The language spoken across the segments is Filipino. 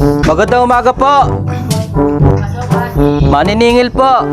Magandang umaga po. Maniningil po.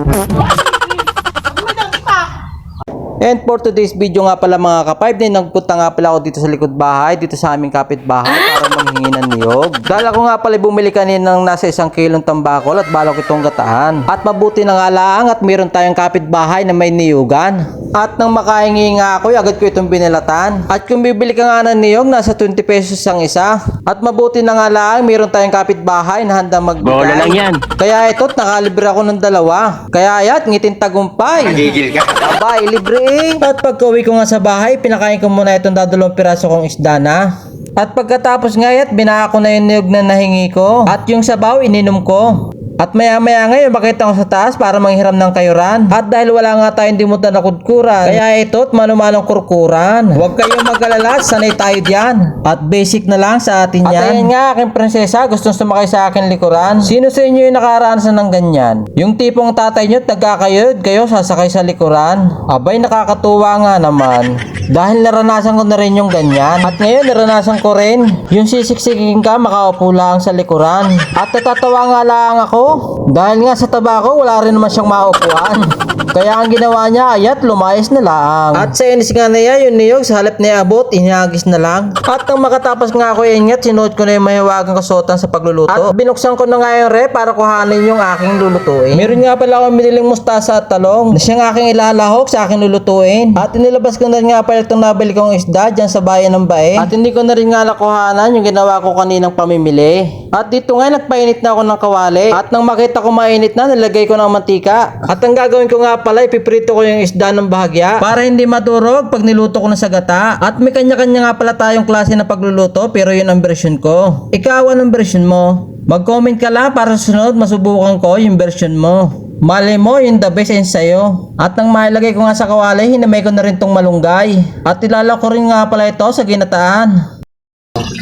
And for today's video nga pala mga ka-5, nagpunta nga pala ako dito sa likod bahay, dito sa aming kapitbahay para manghingi ng niyog. Dahil ako nga pala bumili kanina ng nasa 1 kilong tambakol at balak itong gataan. At mabuti na nga lang at mayroon tayong kapitbahay na may niyugan. At nang makahingi nga ako, agad ko itong binilatan. At kung bibili ka nga ng niyog, nasa 20 pesos ang isa. At mabuti na nga lang, mayroon tayong kapitbahay na handang magbigay. Bola lang yan. Kaya ito't nakalibre ako ng 2. Kaya ayat, ngitin tagumpay. Gigil ka. Abay, libre eh. At pagka-uwi ko nga sa bahay, pinakain ko muna itong 2 piraso kong isda na. At pagkatapos ngayat, binaka ko na yung niyog na nahingi ko. At yung sabaw, ininom ko. At maya-maya ngayon, makita ko sa taas para manghiram ng kayuran. At dahil wala nga tayong dimutan na kudkuran, kaya ito't manumanong kurkuran. Huwag kayong mag-alala, sanay tayo diyan. At basic na lang sa atin yan. At ayan nga, aking prinsesa, gustong sumakay sa akin likuran. Sino sa inyo yung nakaranasan ng ganyan? Yung tipong tatay nyo't nagkakayod, kayo sasakay sa likuran. Abay, nakakatuwa nga naman. Dahil naranasan ko na rin yung ganyan. At ngayon, naranasan ko rin yung sisiksikin ka, makaupo lang sa likuran. At natatawa nga lang ako. Dahil nga sa tabako, wala rin naman siyang maupuan. Kaya ang ginawa niya, ayat, lumayas na lang. At sa inis nga na yan, yung niyog, sa halip na abot, inihagis na lang. At nang makatapos nga ako ingat, sinuot ko na yung mahiwagang kasuotan sa pagluluto. At binuksan ko na nga yung rep para kuhanin yung aking lulutuin. Meron nga pala akong biniling mustasa at talong na siyang aking ilalahok sa aking lulutuin. At inilabas ko na nga pala itong nabili kong isda dyan sa bayan ng Bae. At hindi ko na rin nga nakuhanan yung ginawa ko kaninang pamimili. At dito nga, nagpainit na ako ng kawali. At nang makita ko mainit na, nilagay ko ng mantika. At ang gagawin ko nga pala, ipiprito ko yung isda ng bahagya para hindi madurog pag niluto ko na sa gata. At may kanya-kanya nga pala tayong klase na pagluluto, pero yun ang version ko. Ikaw, anong version mo? Mag-comment ka lang para sunod masubukan ko yung version mo. Malay mo, yung the best and sa'yo. At nang mailagay ko nga sa kawali, hinamay ko na rin tong malunggay. At ilalak ko rin nga pala ito sa ginataan.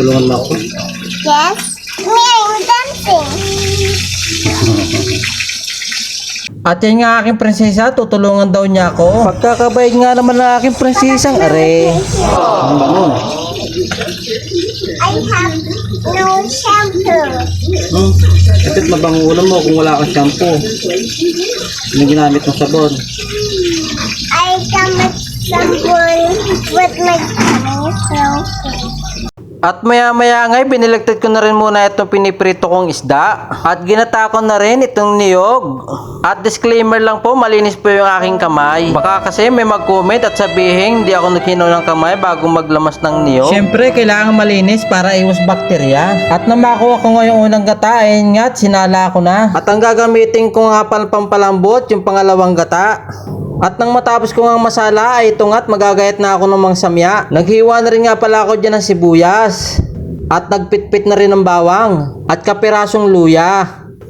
Tulungan mo ako. Yes, me, I'm dancing. At yan nga aking prinsesa, tutulungan daw niya ako. Pagkakabayad nga naman ng aking prinsesang are. Ang bangon. I have no shampoo. Bakit mabangunan mo kung wala kang shampoo? Ano ginamit ng sabon? I come with shampoo with my tummy, so At maya-maya nga'y binilagtad ko na rin muna itong piniprito kong isda. At ginata ko na rin itong niyog. At disclaimer lang po, malinis po yung aking kamay. Baka kasi may mag-comment at sabihin hindi ako naghinom ng kamay bago maglamas ng niyog. Siyempre, kailangan malinis para iwas bakterya. At nang makuha ko nga yung unang gata, ayun nga, sinala ko na. At ang gagamitin ko nga pampalambot, yung pangalawang gata. At nang matapos ko nga masala ay ito nga't magagayat na ako ng mga samya. Naghiwa na rin nga pala ako dyan ng sibuyas. At nagpitpit na rin ng bawang. At kapirasong luya.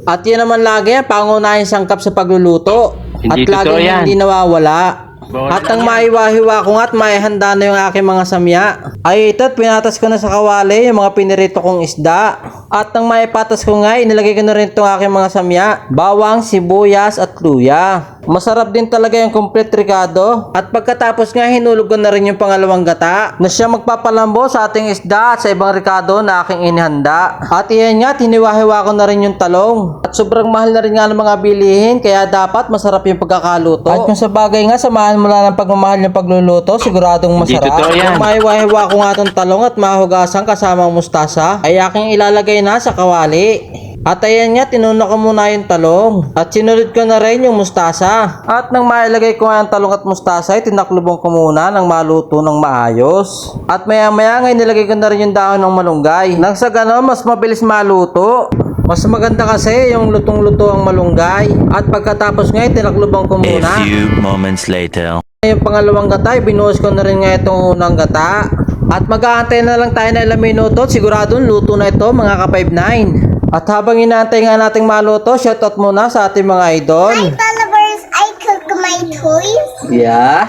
At yan naman lagi ang pangunahing sangkap sa pagluluto. Hindi at lagi hindi nawawala. At ang maiwa-hiwa ko nga't maihanda na yung aking mga samya. Ay ito't pinatas ko na sa kawali yung mga pinirito kong isda. At nang maipatas ko nga, inilagay ko na rin itong aking mga samya. Bawang, sibuyas at luya. Masarap din talaga yung complete ricado. At pagkatapos nga, hinulog ko na rin yung pangalawang gata na siya magpapalambo sa ating isda at sa ibang ricado na aking inihanda. At iyan nga, tiniwa-hiwa ko na rin yung talong. At sobrang mahal na rin nga ng mga bilihin, kaya dapat masarap yung pagkakaluto. At kung sa bagay nga, samahan mo lang ng pagmamahal ng pagluluto, siguradong masarap. Kung maiwa-hiwa ko nga itong talong at mahugasan kasamang mustasa, ay aking ilalagay na sa kawali. At ayan nga, tinuna ko muna yung talong. At sinulid ko na rin yung mustasa. At nang mailagay ko nga yung talong at mustasa, ay tinaklubong ko muna nang maluto ng maayos. At maya-maya nga, nilagay ko na rin yung dahon ng malunggay. Nang sa ganon, mas mabilis maluto. Mas maganda kasi yung lutong-luto ang malunggay. At pagkatapos nga, tinaklubong ko muna. A few moments later. Yung pangalawang gata, binuhos ko na rin nga itong unang gata. At mag-aantay na lang tayo na ilang minuto. Siguradong luto na ito mga ka-59. At habang inaantay nga nating maluto, shoutout muna sa ating mga idol. hi followers, I cook my toys. Yeah.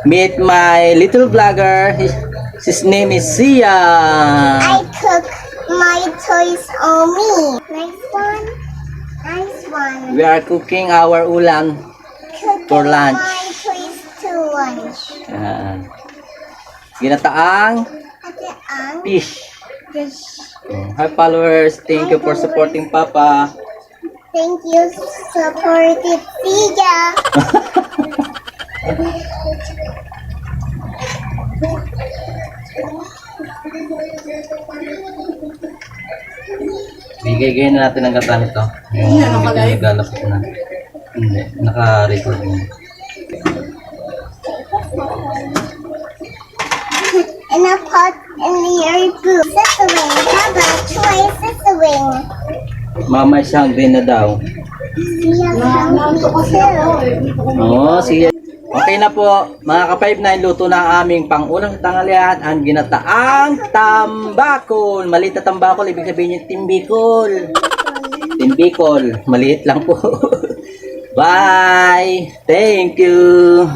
Meet my little vlogger. His name is Sia. I cook my toys on me. Nice one, nice one. We are cooking our ulam Cook for lunch. my toys to lunch. Yan. Ginataang Ate Ang, fish. Hi followers, thank you for supporting Papa. Thank you, supported Siga. Bigay na natin ang gamit to. Yung naglalap ko na. Hindi, naka-record na. And a pot in the air group. Sizzling. Papa, try sizzling. Mama is hungry na daw. Siya hungry too. Oo, sige. Okay na po, mga ka-5 na luto na ang aming pangunang tanghalian, ang ginataang tambakol. Maliit na tambakol, ibig sabihin yung timbikol. Timbikol, maliit lang po. Bye! Thank you!